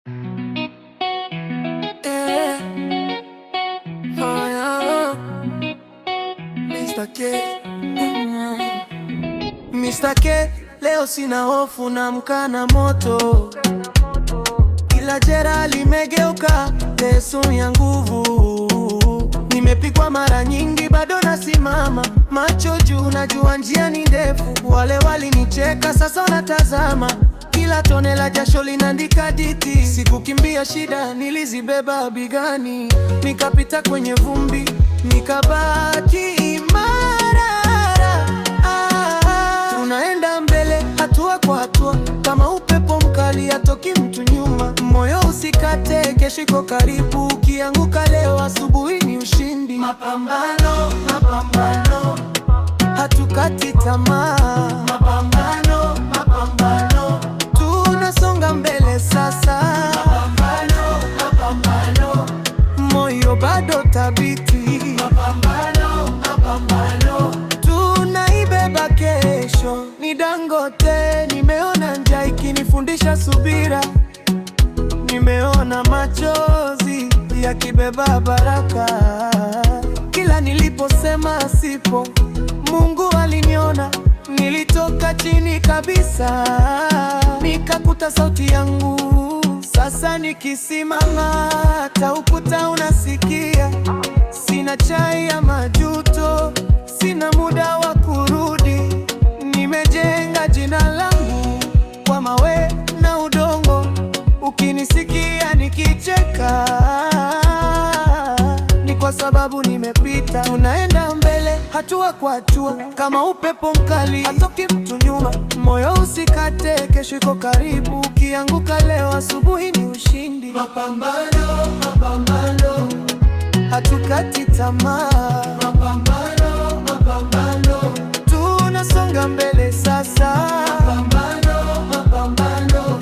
Yeah. Oh, yeah. Mr. K. Mr. K, leo sina hofu naamka na moto. Kila jeraha limegeuka leso ya nguvu. Nimepigwa mara nyingi bado nasimama, macho juu najua njia ni ndefu. Wale walinicheka sasa wanatazama, kila tone la jasho linaandika hadithi. Sikukimbia shida, nilizibeba bigani, nikapita kwenye vumbi, nikabaki imara. Tunaenda mbele hatua kwa hatua, kama upepo mkali hatoki mtu nyuma. Moyo usikate, kesho iko karibu, ukianguka leo asubuhi ni ushindi. Mapambano, mapambano, hatukati tamaa. Mapambano, mapambano, tunasonga mbele sasa. Mapambano, mapambano, moyo bado thabiti. Mapambano, mapambano, tunaibeba kesho. Ni Dangote, nimeona njaa ikinifundisha subira. Nimeona machozi yakibeba baraka. Kila niliposema sipo, Mungu aliniona. Nilitoka chini kabisa, nikakuta sauti yangu. Sasa nikisimama, hata ukuta unasikia. Sina chai ya majuto, sina muda wa kurudi. Nimejenga jina langu kwa mawe na udongo. Ukinisikia nikicheka, ni kwa sababu nimepita. Tunaenda mbele hatua kwa hatua, kama upepo mkali hatoki mtu nyuma. Moyo usikate, kesho iko karibu, ukianguka leo asubuhi ni ushindi. Mapambano, mapambano, hatukati tamaa. Mapambano, mapambano, tunasonga mbele sasa. Mapambano, mapambano,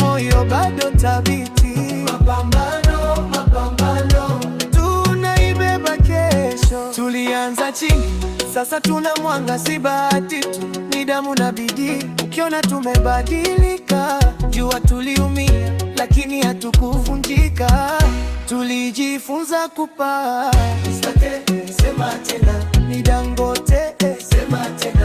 moyo bado thabiti. Mapambano, mapambano, tunaibeba kesho. Tulianza chini, sasa tuna mwanga, si bahati tu, ni damu na bidii. Ukiona tumebadilika, jua tuliumia, lakini hatukuvunjika. Tulijifunza kupaa. Mr. K, sema tena. Ni Dangote, sema tena.